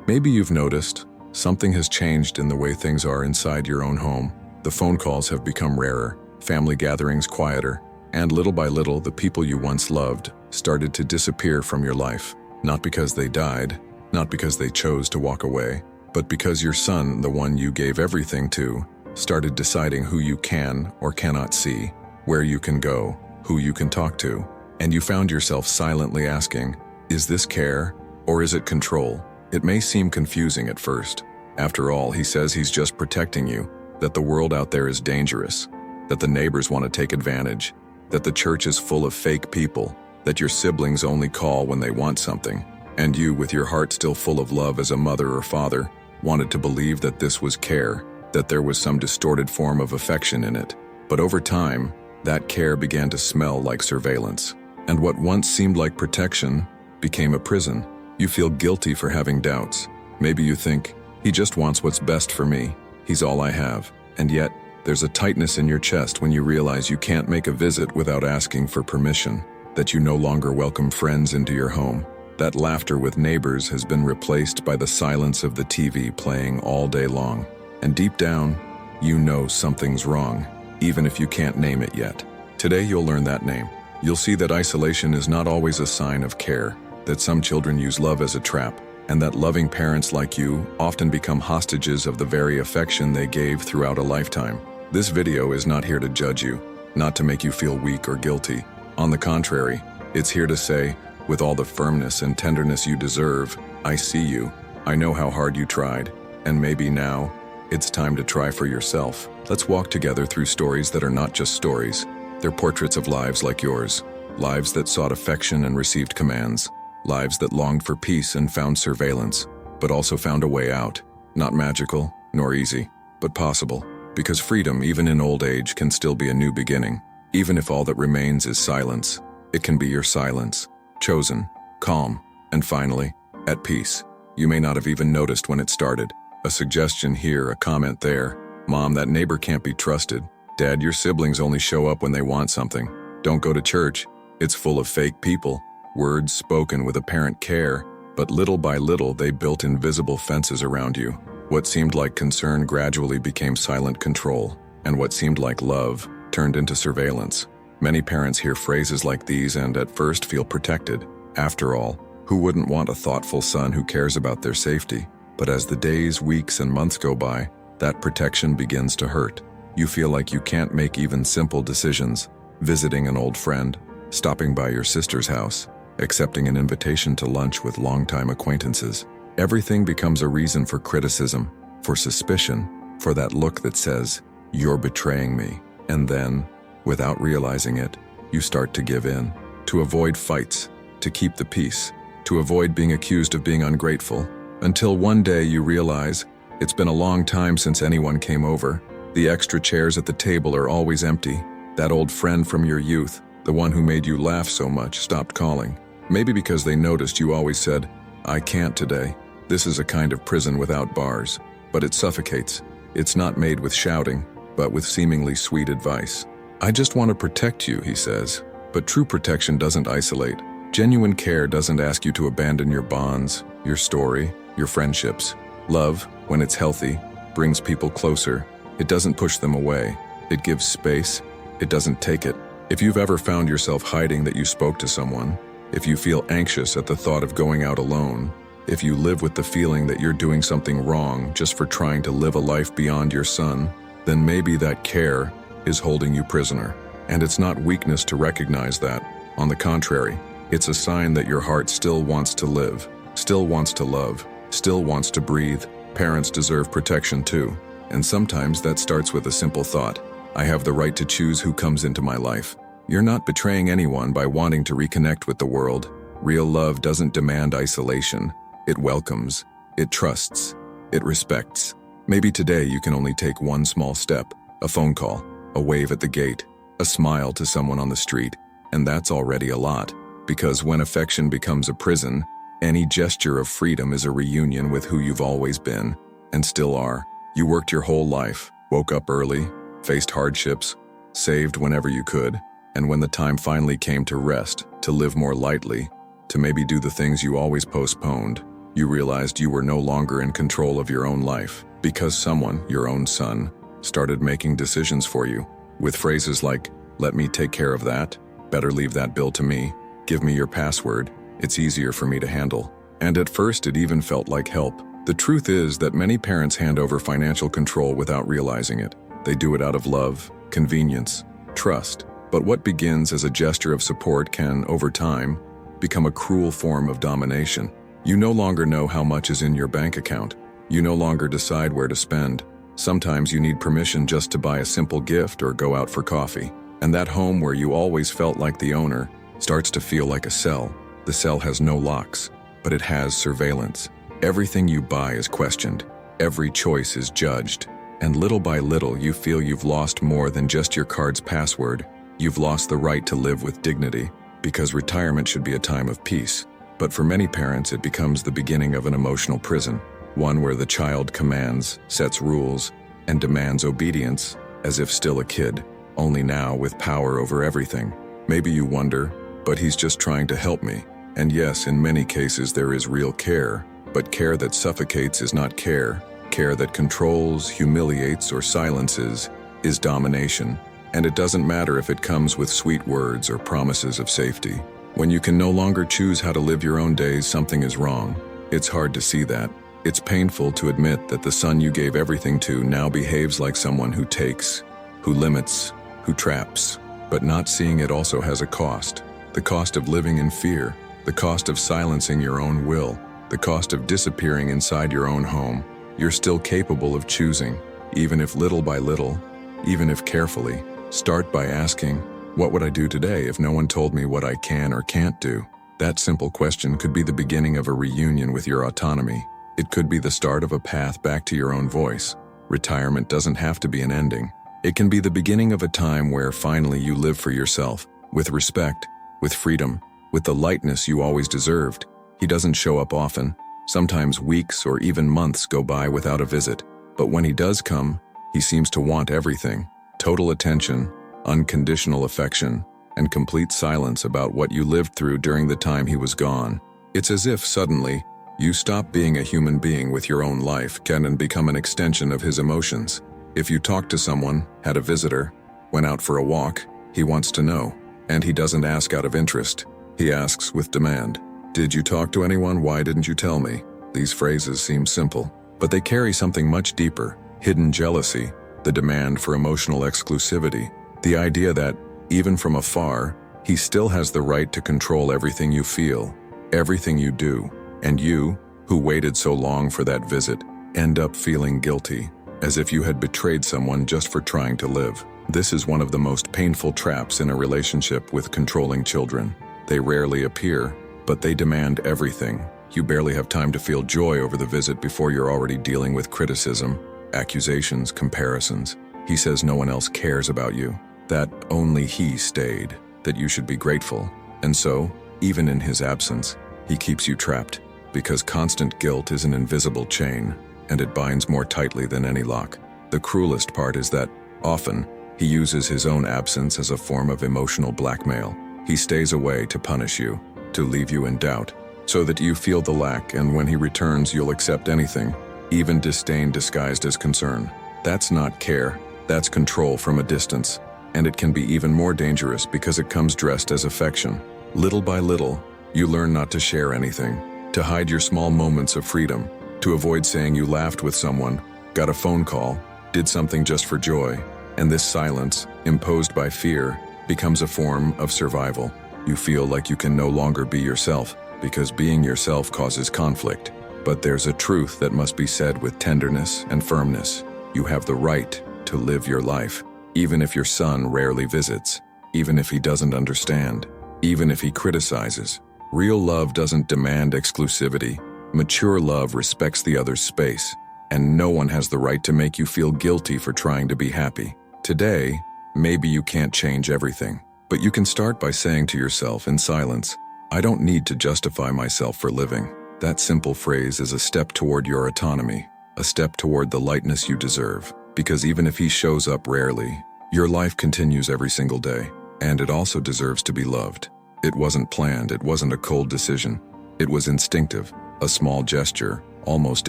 Maybe you've noticed something has changed in the way things are inside your own home. The phone calls have become rarer, family gatherings quieter, and little by little, the people you once loved started to disappear from your life. Not because they died, not because they chose to walk away, but because your son, the one you gave everything to, started deciding who you can or cannot see, where you can go, who you can talk to, and you found yourself silently asking, is this care or is it control? It may seem confusing at first. After all, he says he's just protecting you, that the world out there is dangerous, that the neighbors want to take advantage, that the church is full of fake people, that your siblings only call when they want something, and you, with your heart still full of love as a mother or father, wanted to believe that this was care, that there was some distorted form of affection in it. But over time, that care began to smell like surveillance, and what once seemed like protection became a prison. You feel guilty for having doubts. Maybe you think, he just wants what's best for me. He's all I have. And yet, there's a tightness in your chest when you realize you can't make a visit without asking for permission, that you no longer welcome friends into your home, that laughter with neighbors has been replaced by the silence of the TV playing all day long. And deep down, you know something's wrong, even if you can't name it yet. Today you'll learn that name. You'll see that isolation is not always a sign of care, that some children use love as a trap, and that loving parents like you often become hostages of the very affection they gave throughout a lifetime. This video is not here to judge you, not to make you feel weak or guilty. On the contrary, it's here to say, with all the firmness and tenderness you deserve, I see you, I know how hard you tried, and maybe now, it's time to try for yourself. Let's walk together through stories that are not just stories. They're portraits of lives like yours, lives that sought affection and received commands, lives that longed for peace and found surveillance, but also found a way out. Not magical, nor easy, but possible. Because freedom, even in old age, can still be a new beginning. Even if all that remains is silence, it can be your silence. Chosen, calm, and finally, at peace. You may not have even noticed when it started. A suggestion here, a comment there. Mom, that neighbor can't be trusted. Dad, your siblings only show up when they want something. Don't go to church. It's full of fake people. Words spoken with apparent care, but little by little they built invisible fences around you. What seemed like concern gradually became silent control, and what seemed like love turned into surveillance. Many parents hear phrases like these and at first feel protected. After all, who wouldn't want a thoughtful son who cares about their safety? But as the days, weeks, and months go by, that protection begins to hurt. You feel like you can't make even simple decisions, visiting an old friend, stopping by your sister's house, accepting an invitation to lunch with longtime acquaintances. Everything becomes a reason for criticism, for suspicion, for that look that says, you're betraying me. And then, without realizing it, you start to give in, to avoid fights, to keep the peace, to avoid being accused of being ungrateful, until one day you realize it's been a long time since anyone came over. The extra chairs at the table are always empty. That old friend from your youth, the one who made you laugh so much, stopped calling. Maybe because they noticed you always said, I can't today. This is a kind of prison without bars, but it suffocates. It's not made with shouting, but with seemingly sweet advice. I just want to protect you, he says. But true protection doesn't isolate. Genuine care doesn't ask you to abandon your bonds, your story, your friendships. Love, when it's healthy, brings people closer. It doesn't push them away. It gives space. It doesn't take it. If you've ever found yourself hiding that you spoke to someone, if you feel anxious at the thought of going out alone, if you live with the feeling that you're doing something wrong just for trying to live a life beyond your son, then maybe that care is holding you prisoner. And it's not weakness to recognize that. On the contrary, it's a sign that your heart still wants to live, still wants to love, still wants to breathe. Parents deserve protection too. And sometimes that starts with a simple thought. I have the right to choose who comes into my life. You're not betraying anyone by wanting to reconnect with the world. Real love doesn't demand isolation. It welcomes, it trusts, it respects. Maybe today you can only take one small step, a phone call, a wave at the gate, a smile to someone on the street, and that's already a lot. Because when affection becomes a prison, any gesture of freedom is a reunion with who you've always been, and still are. You worked your whole life, woke up early, faced hardships, saved whenever you could, and when the time finally came to rest, to live more lightly, to maybe do the things you always postponed, You realized you were no longer in control of your own life because someone, your own son, started making decisions for you with phrases like, "Let me take care of that," "Better leave that bill to me," "Give me your password, it's easier for me to handle." And at first it even felt like help. The truth is that many parents hand over financial control without realizing it. They do it out of love, convenience, trust. But what begins as a gesture of support can, over time, become a cruel form of domination. You no longer know how much is in your bank account. You no longer decide where to spend. Sometimes you need permission just to buy a simple gift or go out for coffee. And that home where you always felt like the owner starts to feel like a cell. The cell has no locks, but it has surveillance. Everything you buy is questioned. Every choice is judged. And little by little, you feel you've lost more than just your card's password. You've lost the right to live with dignity, because retirement should be a time of peace. But for many parents, it becomes the beginning of an emotional prison, one where the child commands, sets rules, and demands obedience as if still a kid, only now with power over everything. Maybe you wonder, but he's just trying to help me. And yes, in many cases there is real care, but care that suffocates is not care. Care that controls, humiliates, or silences is domination. And it doesn't matter if it comes with sweet words or promises of safety. When you can no longer choose how to live your own days, something is wrong. It's hard to see that. It's painful to admit that the son you gave everything to now behaves like someone who takes, who limits, who traps. But not seeing it also has a cost. The cost of living in fear, the cost of silencing your own will, the cost of disappearing inside your own home. You're still capable of choosing, even if little by little, even if carefully. Start by asking, what would I do today if no one told me what I can or can't do? That simple question could be the beginning of a reunion with your autonomy. It could be the start of a path back to your own voice. Retirement doesn't have to be an ending. It can be the beginning of a time where finally you live for yourself, with respect, with freedom, with the lightness you always deserved. He doesn't show up often. Sometimes weeks or even months go by without a visit. But when he does come, he seems to want everything. Total attention, unconditional affection, and complete silence about what you lived through during the time he was gone. It's as if suddenly, you stop being a human being with your own life and become an extension of his emotions. If you talked to someone, had a visitor, went out for a walk, he wants to know. And he doesn't ask out of interest. He asks with demand. Did you talk to anyone? Why didn't you tell me? These phrases seem simple, but they carry something much deeper. Hidden jealousy, the demand for emotional exclusivity, the idea that, even from afar, he still has the right to control everything you feel, everything you do. And you, who waited so long for that visit, end up feeling guilty, as if you had betrayed someone just for trying to live. This is one of the most painful traps in a relationship with controlling children. They rarely appear, but they demand everything. You barely have time to feel joy over the visit before you're already dealing with criticism, accusations, comparisons. He says no one else cares about you, that only he stayed, that you should be grateful. And so, even in his absence, he keeps you trapped, because constant guilt is an invisible chain, and it binds more tightly than any lock. The cruelest part is that, often, he uses his own absence as a form of emotional blackmail. He stays away to punish you, to leave you in doubt, so that you feel the lack, and when he returns you'll accept anything, even disdain disguised as concern. That's not care, that's control from a distance, and it can be even more dangerous because it comes dressed as affection. Little by little, you learn not to share anything, to hide your small moments of freedom, to avoid saying you laughed with someone, got a phone call, did something just for joy, and this silence, imposed by fear, becomes a form of survival. You feel like you can no longer be yourself, because being yourself causes conflict. But there's a truth that must be said with tenderness and firmness. You have the right to live your life, even if your son rarely visits, even if he doesn't understand, even if he criticizes. Real love doesn't demand exclusivity. Mature love respects the other's space, and no one has the right to make you feel guilty for trying to be happy. Today, maybe you can't change everything, but you can start by saying to yourself in silence, I don't need to justify myself for living. That simple phrase is a step toward your autonomy, a step toward the lightness you deserve, because even if he shows up rarely, your life continues every single day, and it also deserves to be loved. It wasn't planned, it wasn't a cold decision. It was instinctive, A small gesture, almost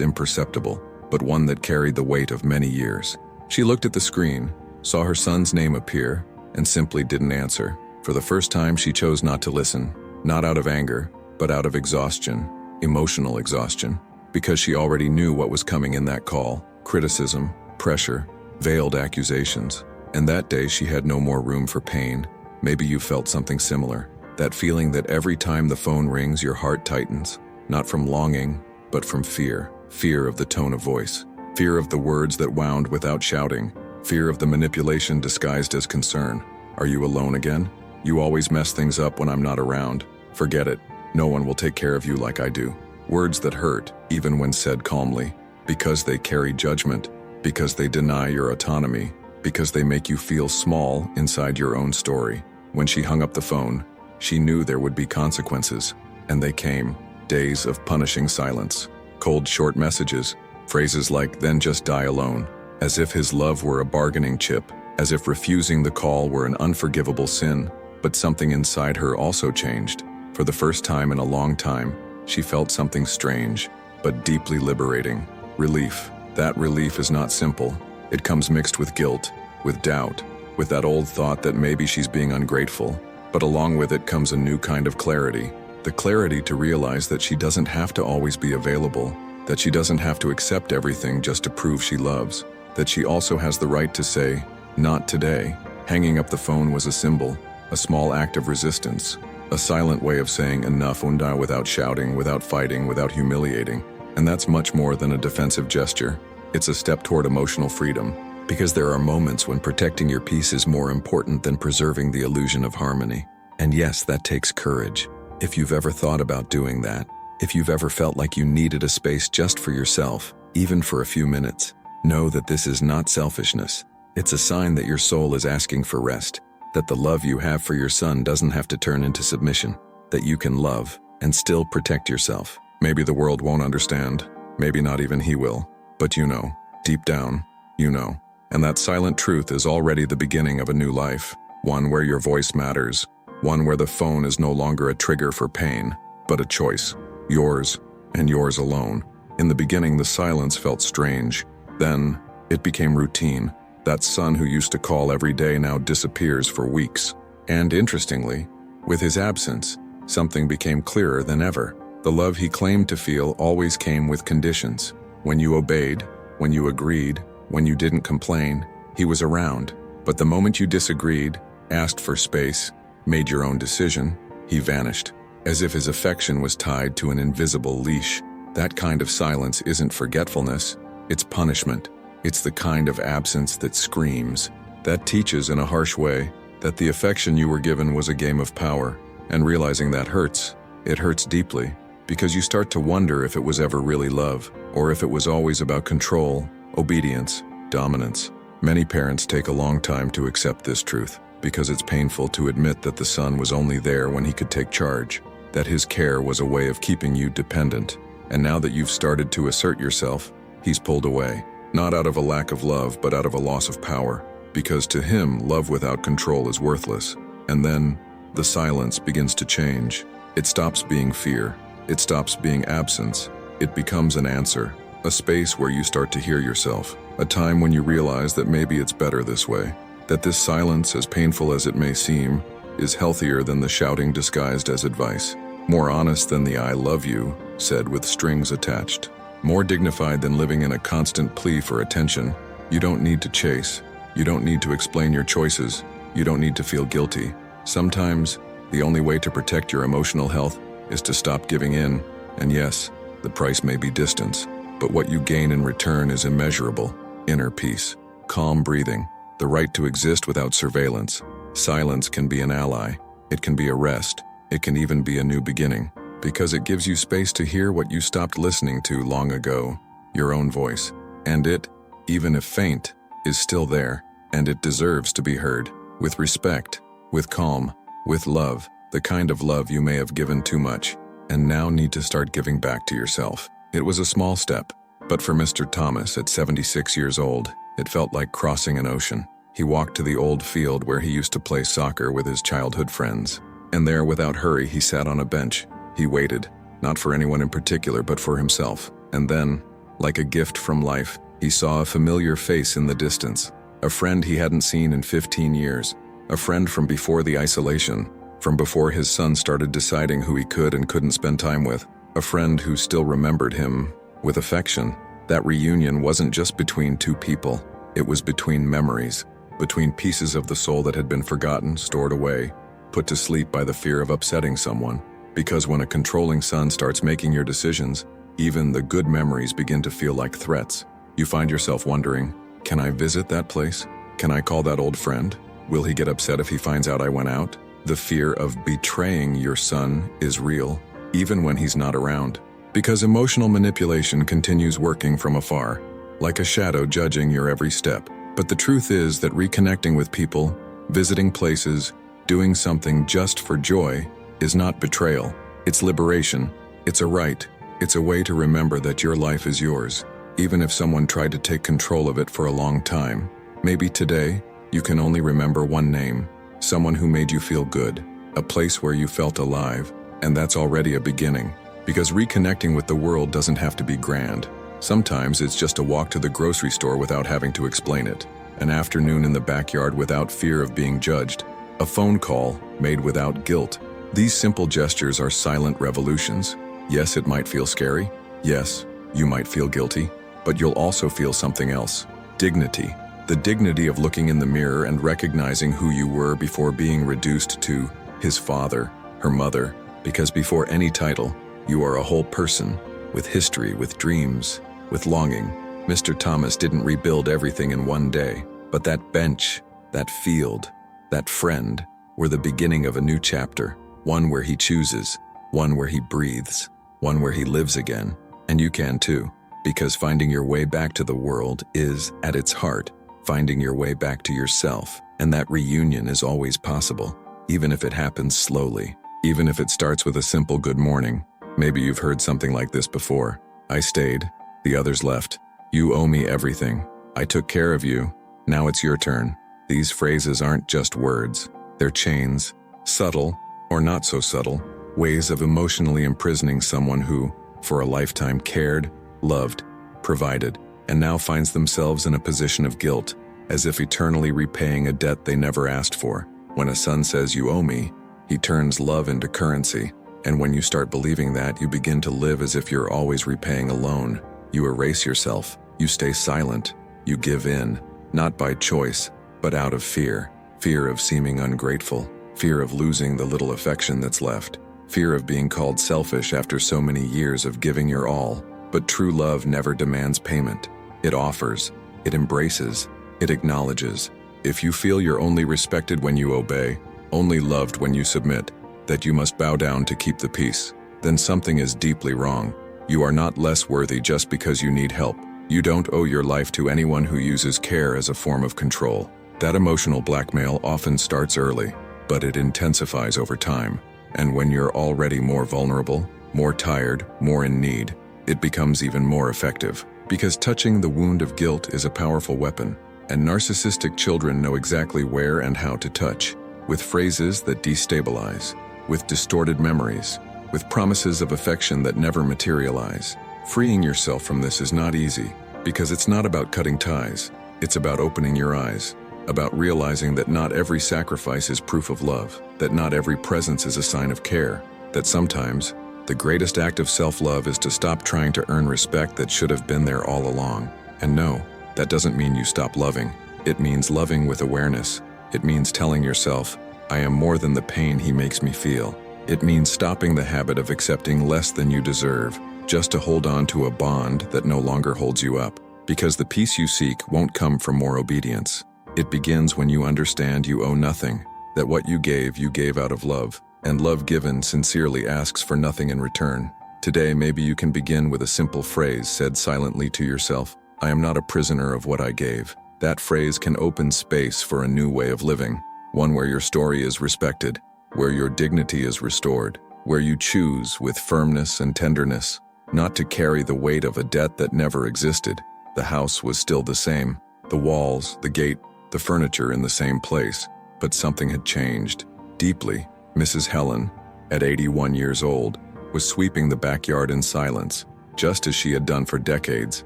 imperceptible, but one that carried the weight of many years. She looked at the screen, saw her son's name appear, and simply didn't answer. For the first time, she chose not to listen, not out of anger, but out of exhaustion, emotional exhaustion, because she already knew what was coming in that call: criticism, pressure, veiled accusations. And that day she had no more room for pain. Maybe you felt something similar. That feeling that every time the phone rings, your heart tightens, not from longing, but from fear. Fear of the tone of voice, fear of the words that wound without shouting, fear of the manipulation disguised as concern. Are you alone again? You always mess things up when I'm not around. Forget it. No one will take care of you like I do. Words that hurt, even when said calmly, because they carry judgment, because they deny your autonomy, because they make you feel small inside your own story. When she hung up the phone, she knew there would be consequences, and they came. Days of punishing silence, cold short messages, phrases like "then just die alone," as if his love were a bargaining chip, as if refusing the call were an unforgivable sin. But something inside her also changed. For the first time in a long time, she felt something strange, but deeply liberating. Relief. That relief is not simple. It comes mixed with guilt, with doubt, with that old thought that maybe she's being ungrateful. But along with it comes a new kind of clarity. The clarity to realize that she doesn't have to always be available, that she doesn't have to accept everything just to prove she loves, that she also has the right to say, "Not today." Hanging up the phone was a symbol, a small act of resistance, a silent way of saying enough without shouting, without fighting, without humiliating. And that's much more than a defensive gesture. It's a step toward emotional freedom, because there are moments when protecting your peace is more important than preserving the illusion of harmony. And yes, that takes courage. If you've ever thought about doing that, if you've ever felt like you needed a space just for yourself, even for a few minutes, know that this is not selfishness. It's a sign that your soul is asking for rest, that the love you have for your son doesn't have to turn into submission, that you can love and still protect yourself. Maybe the world won't understand, maybe not even he will, but you know, deep down, you know. And that silent truth is already the beginning of a new life, one where your voice matters, one where the phone is no longer a trigger for pain, but a choice, yours and yours alone. In the beginning, the silence felt strange. Then, it became routine. That son who used to call every day now disappears for weeks. And interestingly, with his absence, something became clearer than ever. The love he claimed to feel always came with conditions. When you obeyed, when you agreed, when you didn't complain, he was around. But the moment you disagreed, asked for space, made your own decision, he vanished, as if his affection was tied to an invisible leash. That kind of silence isn't forgetfulness, it's punishment. It's the kind of absence that screams, that teaches in a harsh way that the affection you were given was a game of power. And realizing that hurts. It hurts deeply, because you start to wonder if it was ever really love, or if it was always about control, obedience, dominance. Many parents take a long time to accept this truth, because it's painful to admit that the son was only there when he could take charge, that his care was a way of keeping you dependent. And now that you've started to assert yourself, he's pulled away. Not out of a lack of love, but out of a loss of power. Because to him, love without control is worthless. And then, the silence begins to change. It stops being fear. It stops being absence. It becomes an answer. A space where you start to hear yourself. A time when you realize that maybe it's better this way. That this silence, as painful as it may seem, is healthier than the shouting disguised as advice. More honest than the "I love you" said with strings attached. More dignified than living in a constant plea for attention. You don't need to chase. You don't need to explain your choices. You don't need to feel guilty. Sometimes, the only way to protect your emotional health is to stop giving in. And yes, the price may be distance, but what you gain in return is immeasurable. Inner peace, calm breathing, the right to exist without surveillance. Silence can be an ally. It can be a rest. It can even be a new beginning, because it gives you space to hear what you stopped listening to long ago, your own voice. And it, even if faint, is still there, and it deserves to be heard, with respect, with calm, with love, the kind of love you may have given too much, and now need to start giving back to yourself. It was a small step, but for Mr. Thomas at 76 years old, it felt like crossing an ocean. He walked to the old field where he used to play soccer with his childhood friends, and there without hurry he sat on a bench. He waited, not for anyone in particular, but for himself. And then, like a gift from life, he saw a familiar face in the distance, a friend he hadn't seen in 15 years, a friend from before the isolation, from before his son started deciding who he could and couldn't spend time with, a friend who still remembered him with affection. That reunion wasn't just between two people, it was between memories, between pieces of the soul that had been forgotten, stored away, put to sleep by the fear of upsetting someone. Because when a controlling son starts making your decisions, even the good memories begin to feel like threats. You find yourself wondering, can I visit that place? Can I call that old friend? Will he get upset if he finds out I went out? The fear of betraying your son is real, even when he's not around. Because emotional manipulation continues working from afar, like a shadow judging your every step. But the truth is that reconnecting with people, visiting places, doing something just for joy, is not betrayal. It's liberation. It's a right. It's a way to remember that your life is yours, even if someone tried to take control of it for a long time. Maybe today, you can only remember one name, someone who made you feel good, a place where you felt alive, and that's already a beginning. Because reconnecting with the world doesn't have to be grand. Sometimes it's just a walk to the grocery store without having to explain it, an afternoon in the backyard without fear of being judged, a phone call made without guilt. These simple gestures are silent revolutions. Yes, it might feel scary. Yes, you might feel guilty, but you'll also feel something else. Dignity. The dignity of looking in the mirror and recognizing who you were before being reduced to his father, her mother, because before any title, you are a whole person, with history, with dreams, with longing. Mr. Thomas didn't rebuild everything in one day, but that bench, that field, that friend were the beginning of a new chapter, one where he chooses, one where he breathes, one where he lives again. And you can too, because finding your way back to the world is, at its heart, finding your way back to yourself. And that reunion is always possible, even if it happens slowly, even if it starts with a simple good morning. Maybe you've heard something like this before. I stayed, the others left. You owe me everything. I took care of you. Now it's your turn. These phrases aren't just words. They're chains, subtle or not so subtle, ways of emotionally imprisoning someone who, for a lifetime, cared, loved, provided, and now finds themselves in a position of guilt, as if eternally repaying a debt they never asked for. When a son says you owe me, he turns love into currency. And when you start believing that, you begin to live as if you're always repaying a loan. You erase yourself, you stay silent, you give in, not by choice, but out of fear. Fear of seeming ungrateful, fear of losing the little affection that's left, fear of being called selfish after so many years of giving your all. But true love never demands payment. It offers, it embraces, it acknowledges. If you feel you're only respected when you obey, only loved when you submit, that you must bow down to keep the peace, then something is deeply wrong. You are not less worthy just because you need help. You don't owe your life to anyone who uses care as a form of control. That emotional blackmail often starts early, but it intensifies over time. And when you're already more vulnerable, more tired, more in need, it becomes even more effective. Because touching the wound of guilt is a powerful weapon, and narcissistic children know exactly where and how to touch, with phrases that destabilize, with distorted memories, with promises of affection that never materialize. Freeing yourself from this is not easy, because it's not about cutting ties. It's about opening your eyes, about realizing that not every sacrifice is proof of love, that not every presence is a sign of care, that sometimes the greatest act of self-love is to stop trying to earn respect that should have been there all along. And no, that doesn't mean you stop loving. It means loving with awareness. It means telling yourself, I am more than the pain he makes me feel. It means stopping the habit of accepting less than you deserve, just to hold on to a bond that no longer holds you up. Because the peace you seek won't come from more obedience. It begins when you understand you owe nothing, that what you gave out of love, and love given sincerely asks for nothing in return. Today, maybe you can begin with a simple phrase said silently to yourself, I am not a prisoner of what I gave. That phrase can open space for a new way of living, one where your story is respected, where your dignity is restored, where you choose with firmness and tenderness not to carry the weight of a debt that never existed. The house was still the same, the walls, the gate, the furniture in the same place, but something had changed. Deeply, Mrs. Helen, at 81 years old, was was sweeping the backyard in silence, just as she had done for decades.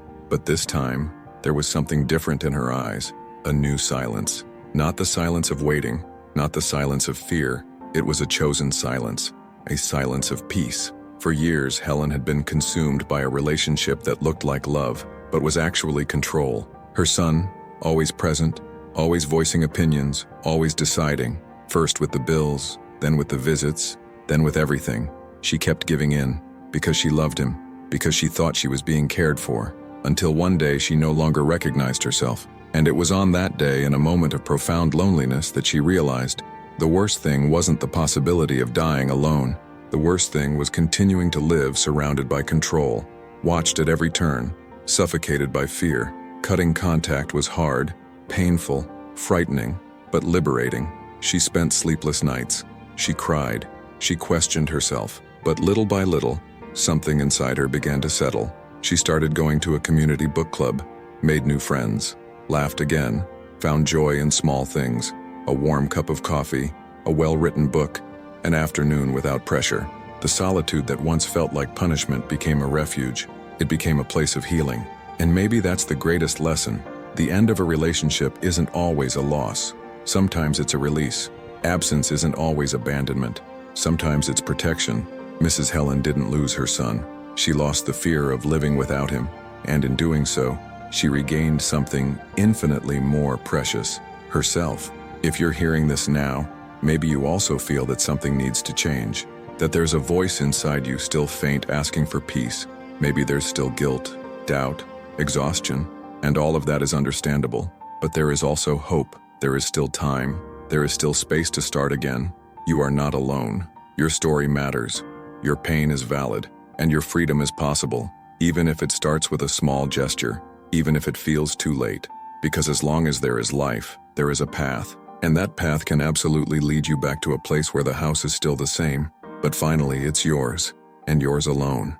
But this time, there was something different in her eyes, a new silence. Not the silence of waiting, not the silence of fear. It was a chosen silence, a silence of peace. For years, Helen had been consumed by a relationship that looked like love, but was actually control. Her son, always present, always voicing opinions, always deciding, first with the bills, then with the visits, then with everything. She kept giving in, because she loved him, because she thought she was being cared for, until one day she no longer recognized herself. And it was on that day, in a moment of profound loneliness, that she realized the worst thing wasn't the possibility of dying alone. The worst thing was continuing to live surrounded by control, watched at every turn, suffocated by fear. Cutting contact was hard, painful, frightening, but liberating. She spent sleepless nights. She cried. She questioned herself. But little by little, something inside her began to settle. She started going to a community book club, made new friends, laughed again, found joy in small things, a warm cup of coffee, a well-written book, an afternoon without pressure. The solitude that once felt like punishment became a refuge. It became a place of healing. And maybe that's the greatest lesson. The end of a relationship isn't always a loss. Sometimes it's a release. Absence isn't always abandonment. Sometimes it's protection. Mrs. Helen didn't lose her son. She lost the fear of living without him, and in doing so, she regained something infinitely more precious, herself. If you're hearing this now, maybe you also feel that something needs to change, that there's a voice inside you still faint asking for peace. Maybe there's still guilt, doubt, exhaustion, and all of that is understandable. But there is also hope. There is still time. There is still space to start again. You are not alone. Your story matters. Your pain is valid, and your freedom is possible, even if it starts with a small gesture, even if it feels too late. Because as long as there is life, there is a path. And that path can absolutely lead you back to a place where the house is still the same, but finally it's yours, and yours alone.